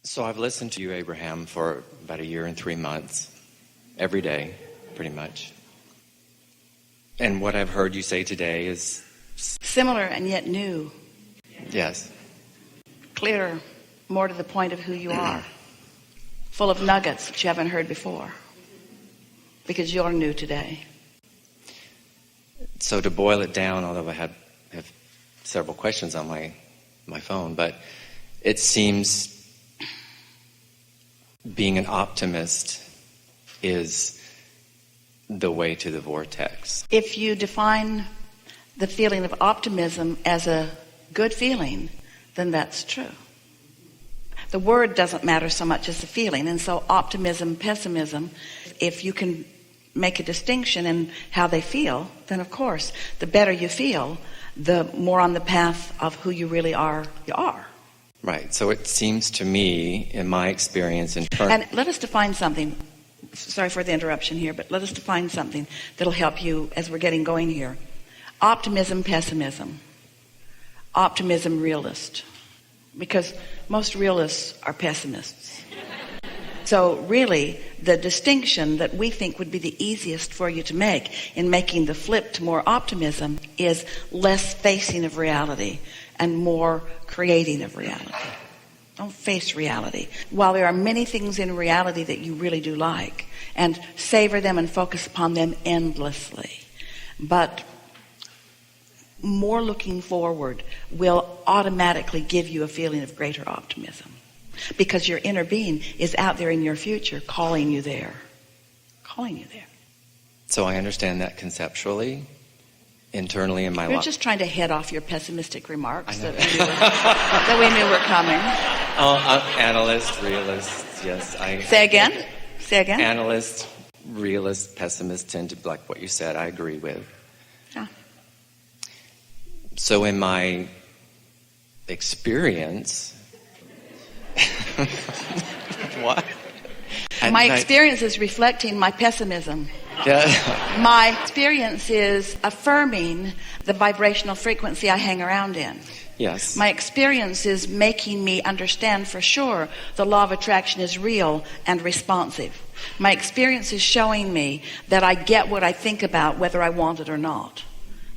So I've listened to you, Abraham, for about 1 year and 3 months, every day, pretty much. And what I've heard you say today is... similar and yet new. Yes. Clearer, more to the point of who you are. Full of nuggets that you haven't heard before. Because you're new today. So to boil it down, although I have several questions on my phone, but it seems being an optimist is the way to the vortex. If you define the feeling of optimism as a good feeling, then that's true. The word doesn't matter so much as the feeling. And so optimism, pessimism, if you can make a distinction in how they feel, then of course, the better you feel, the more on the path of who you really are, you are. Right. So it seems to me, in my experience in turn... And let us define something. Sorry for the interruption here, but let us define something that'll help you as we're getting going here. Optimism, pessimism. Optimism, realist. Because most realists are pessimists. So really, the distinction that we think would be the easiest for you to make in making the flip to more optimism is less facing of reality and more creating of reality. Don't face reality. While there are many things in reality that you really do like, and savor them and focus upon them endlessly, but more looking forward will automatically give you a feeling of greater optimism. Because your inner being is out there in your future calling you there. Calling you there. So I understand that conceptually, internally in my life. We're just trying to head off your pessimistic remarks that we knew were coming. Analyst, realist, yes. Say again? Say again? Analyst, realist, pessimist tend to, like what you said, I agree with. Yeah. So in my experience... What? My experience is reflecting my pessimism. Yeah. My experience is affirming the vibrational frequency I hang around in. Yes. My experience is making me understand for sure the law of attraction is real and responsive. My experience is showing me that I get what I think about whether I want it or not.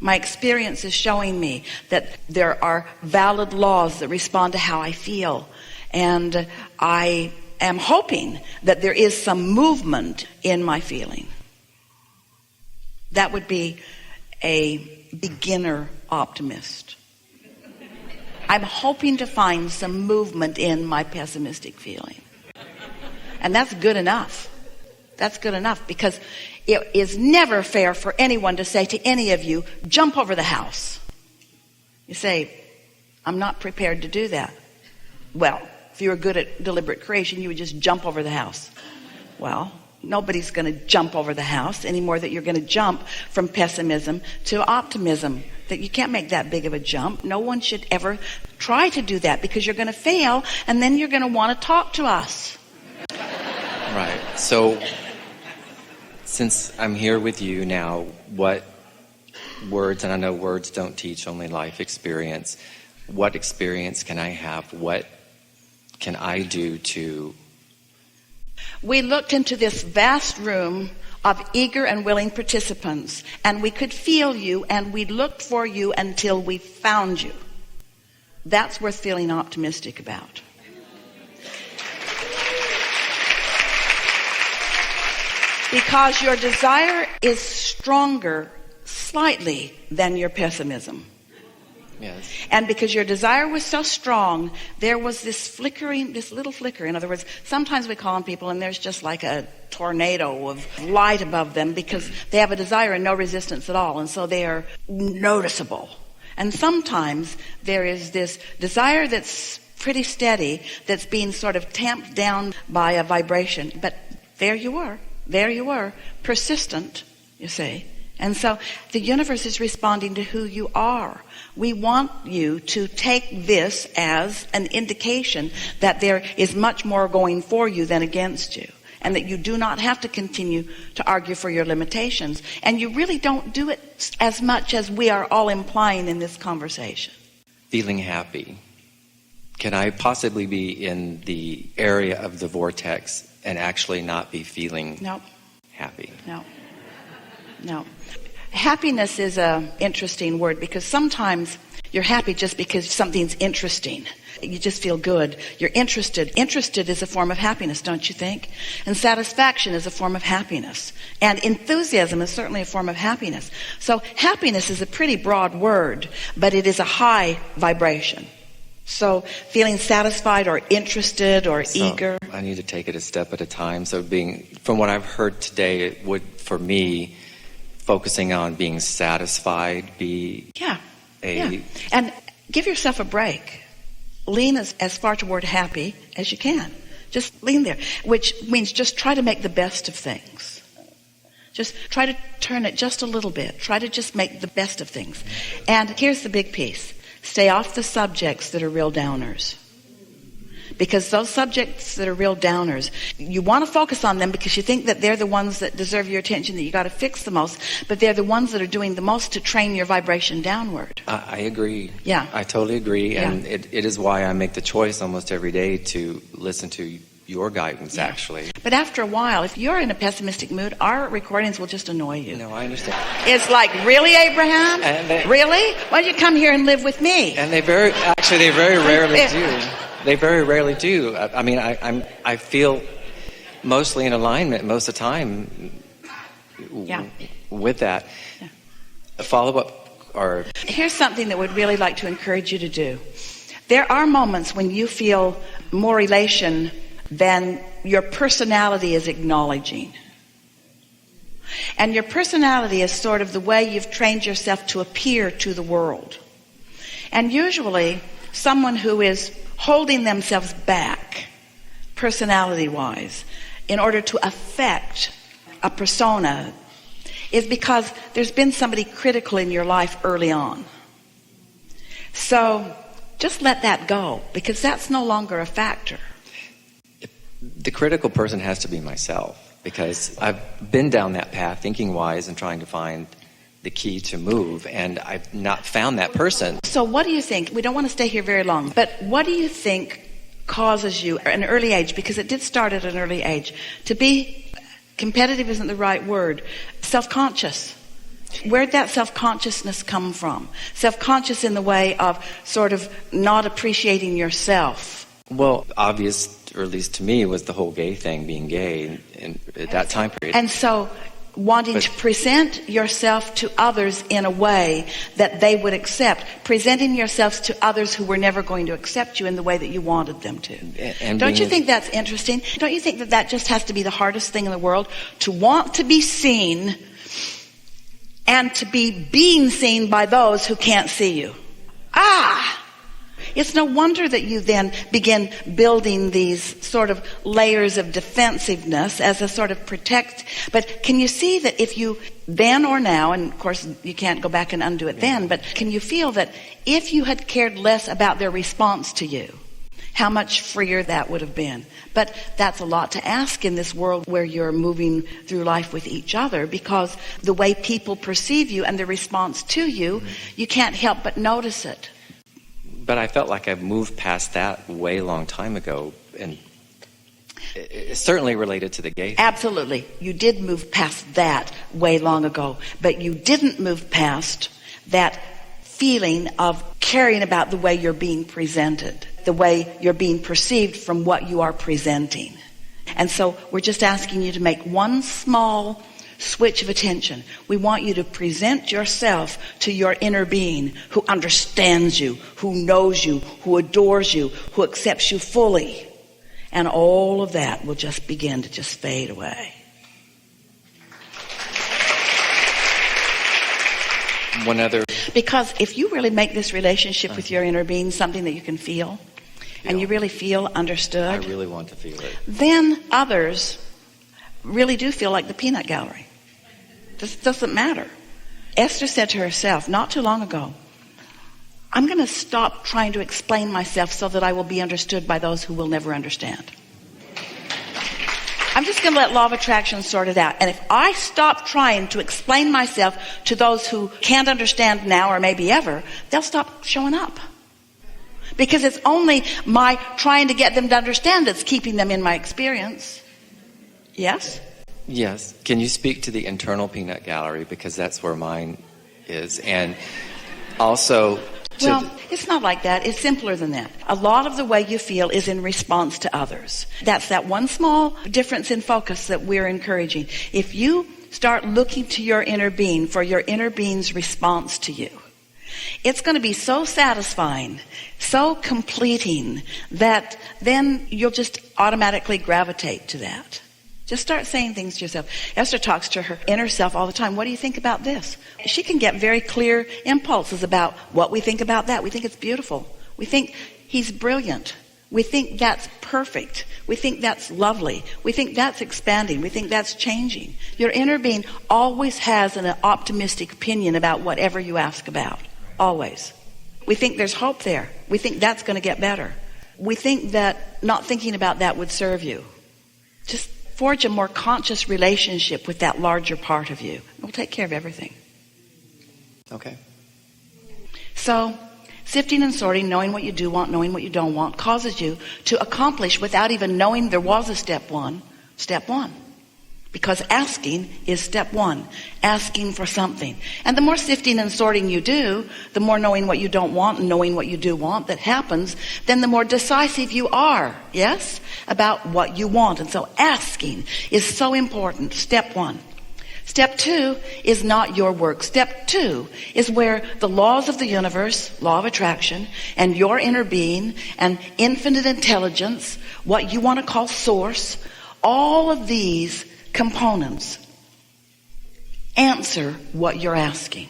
My experience is showing me that there are valid laws that respond to how I feel. And I am hoping that there is some movement in my feeling. That would be a beginner optimist. I'm hoping to find some movement in my pessimistic feeling. And that's good enough. That's good enough, because it is never fair for anyone to say to any of you, jump over the house. You say, I'm not prepared to do that. Well, if you were good at deliberate creation, you would just jump over the house. Well, nobody's going to jump over the house any more that you're going to jump from pessimism to optimism. That you can't make that big of a jump. No one should ever try to do that, because you're going to fail, and then you're going to want to talk to us. Right. So, since I'm here with you now, what words, and I know words don't teach, only life experience, what experience can I have? What can I do to... We looked into this vast room of eager and willing participants, and we could feel you, and we looked for you until we found you. That's worth feeling optimistic about. Because your desire is stronger slightly than your pessimism. Yes. And because your desire was so strong, there was this flickering, this little flicker. In other words, sometimes we call on people and there's just like a tornado of light above them because they have a desire and no resistance at all. And so they are noticeable. And sometimes there is this desire that's pretty steady, that's being sort of tamped down by a vibration. But there you were, persistent, you see. And so the universe is responding to who you are. We want you to take this as an indication that there is much more going for you than against you, and that you do not have to continue to argue for your limitations. And you really don't do it as much as we are all implying in this conversation. Feeling happy. Can I possibly be in the area of the vortex and actually not be feeling No, happy? no. Happiness is an interesting word because sometimes you're happy just because something's interesting. You just feel good. You're interested. Interested is a form of happiness, don't you think? And satisfaction is a form of happiness. And enthusiasm is certainly a form of happiness. So happiness is a pretty broad word, but it is a high vibration. So feeling satisfied or interested or eager. I need to take it a step at a time. So from what I've heard today, it would, for me, focusing on being satisfied be Yeah. And give yourself a break. Lean as far toward happy as you can. Just lean there, which means just try to make the best of things. Just try to turn it just a little bit. Try to just make the best of things. And here's the big piece. Stay off the subjects that are real downers. Because those subjects that are real downers, you want to focus on them because you think that they're the ones that deserve your attention, that you got to fix the most, but they're the ones that are doing the most to train your vibration downward. I agree. Yeah. I totally agree. Yeah. And it is why I make the choice almost every day to listen to your guidance, actually. But after a while, if you're in a pessimistic mood, our recordings will just annoy you. No, I understand. It's like, really, Abraham? Really? Why don't you come here and live with me? And they very rarely do. They very rarely do. I mean, I feel mostly in alignment most of the time with that. Yeah. A follow-up or... Here's something that would really like to encourage you to do. There are moments when you feel more elation than your personality is acknowledging. And your personality is sort of the way you've trained yourself to appear to the world. And usually, someone who is holding themselves back, personality-wise, in order to affect a persona, is because there's been somebody critical in your life early on. So just let that go, because that's no longer a factor. The critical person has to be myself, because I've been down that path thinking-wise and trying to find the key to move, and I've not found that person. So what do you think? We don't want to stay here very long, but what do you think causes you at an early age, because it did start at an early age, to be, competitive isn't the right word, self-conscious? Where'd that self-consciousness come from? Self-conscious in the way of sort of not appreciating yourself. Well, obvious, or at least to me, was the whole gay thing, being gay at that time period. And so wanting to present yourself to others in a way that they would accept, presenting yourselves to others who were never going to accept you in the way that you wanted them to. And don't you think that's interesting? Don't you think that that just has to be the hardest thing in the world? To want to be seen and to be being seen by those who can't see you. It's no wonder that you then begin building these sort of layers of defensiveness as a sort of protect. But can you see that if you then or now, and of course you can't go back and undo it then, but can you feel that if you had cared less about their response to you, how much freer that would have been? But that's a lot to ask in this world where you're moving through life with each other, because the way people perceive you and the response to you, you can't help but notice it. But I felt like I've moved past that way long time ago, and it's certainly related to the gay thing. Absolutely. You did move past that way long ago, but you didn't move past that feeling of caring about the way you're being presented, the way you're being perceived from what you are presenting. And so we're just asking you to make one small switch of attention. We want you to present yourself to your inner being who understands you, who knows you, who adores you, who accepts you fully. And all of that will just begin to just fade away. Because if you really make this relationship with your inner being something that you can feel, and you really feel understood, I really want to feel it. Then others really do feel like the peanut gallery. This doesn't matter. Esther said to herself not too long ago, I'm going to stop trying to explain myself so that I will be understood by those who will never understand. I'm just going to let law of attraction sort it out. And if I stop trying to explain myself to those who can't understand now or maybe ever, they'll stop showing up. Because it's only my trying to get them to understand that's keeping them in my experience. Yes? Yes. Can you speak to the internal peanut gallery? Because that's where mine is. And also... Well, it's not like that. It's simpler than that. A lot of the way you feel is in response to others. That's that one small difference in focus that we're encouraging. If you start looking to your inner being for your inner being's response to you, it's going to be so satisfying, so completing, that then you'll just automatically gravitate to that. Just start saying things to yourself. Esther talks to her inner self all the time. What do you think about this? She can get very clear impulses about what we think about that. We think it's beautiful. We think he's brilliant. We think that's perfect. We think that's lovely. We think that's expanding. We think that's changing. Your inner being always has an optimistic opinion about whatever you ask about. Always. We think there's hope there. We think that's going to get better. We think that not thinking about that would serve you. Just forge a more conscious relationship with that larger part of you. We'll take care of everything. Okay. So, sifting and sorting, knowing what you do want, knowing what you don't want, causes you to accomplish without even knowing there was a step one. Because asking is step one. Asking for something. And the more sifting and sorting you do, the more knowing what you don't want and knowing what you do want that happens, then the more decisive you are, yes, about what you want. And so asking is so important. Step one. Step two is not your work. Step two is where the laws of the universe, law of attraction, and your inner being and infinite intelligence, what you want to call source, all of these components answer what you're asking.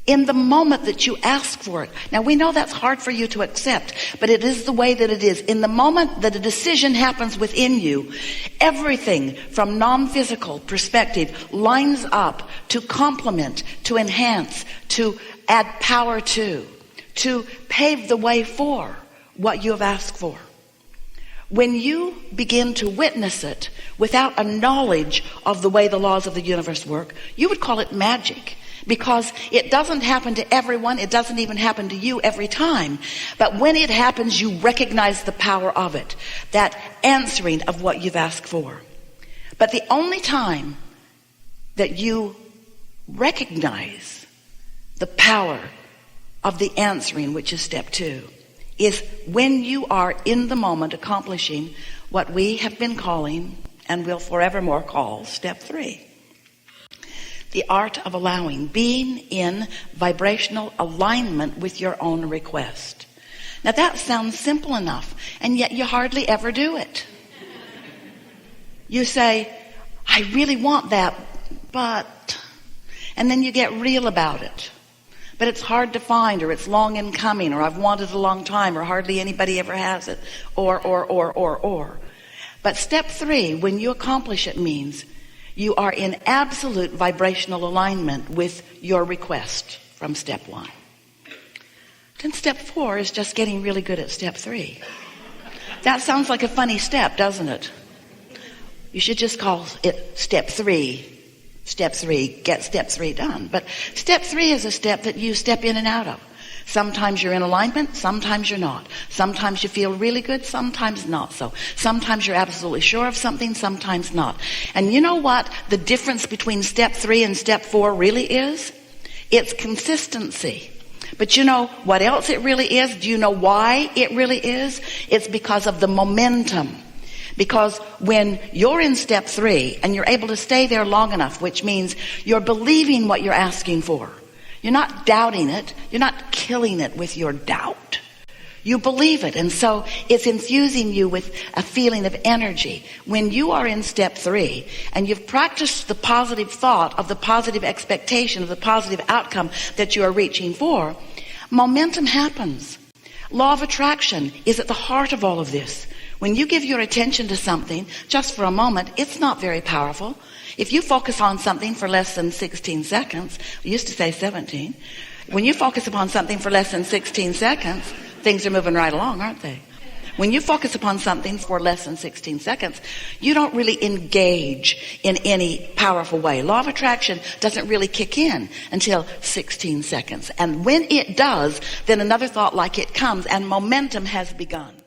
In the moment that you ask for it. Now we know that's hard for you to accept, but it is the way that it is. In the moment that a decision happens within you, everything from non-physical perspective lines up to complement, to enhance, to add power to pave the way for what you have asked for. When you begin to witness it without a knowledge of the way the laws of the universe work, you would call it magic. Because it doesn't happen to everyone. It doesn't even happen to you every time. But when it happens, you recognize the power of it. That answering of what you've asked for. But the only time that you recognize the power of the answering, which is step two, is when you are in the moment accomplishing what we have been calling and will forevermore call step three. The art of allowing, being in vibrational alignment with your own request. Now that sounds simple enough, and yet you hardly ever do it. You say, I really want that, but, and then you get real about it. But it's hard to find, or it's long in coming, or I've wanted it a long time, or hardly anybody ever has it, or. But step three, when you accomplish it, means you are in absolute vibrational alignment with your request from step one. Then step four is just getting really good at step three. That sounds like a funny step, doesn't it? You should just call it step three. Step three, get step three done. But step three is a step that you step in and out of. Sometimes you're in alignment, sometimes you're not. Sometimes you feel really good, sometimes not so. Sometimes you're absolutely sure of something, sometimes not. And you know what the difference between step three and step four really is? It's consistency. But you know what else it really is? Do you know why it really is? It's because of the momentum. Because when you're in step three and you're able to stay there long enough, which means you're believing what you're asking for. You're not doubting it. You're not killing it with your doubt. You believe it. And so it's infusing you with a feeling of energy. When you are in step three and you've practiced the positive thought of the positive expectation of the positive outcome that you are reaching for, momentum happens. Law of attraction is at the heart of all of this. When you give your attention to something just for a moment, it's not very powerful. If you focus on something for less than 16 seconds, we used to say 17. When you focus upon something for less than 16 seconds, things are moving right along, aren't they? When you focus upon something for less than 16 seconds, you don't really engage in any powerful way. Law of attraction doesn't really kick in until 16 seconds. And when it does, then another thought like it comes and momentum has begun.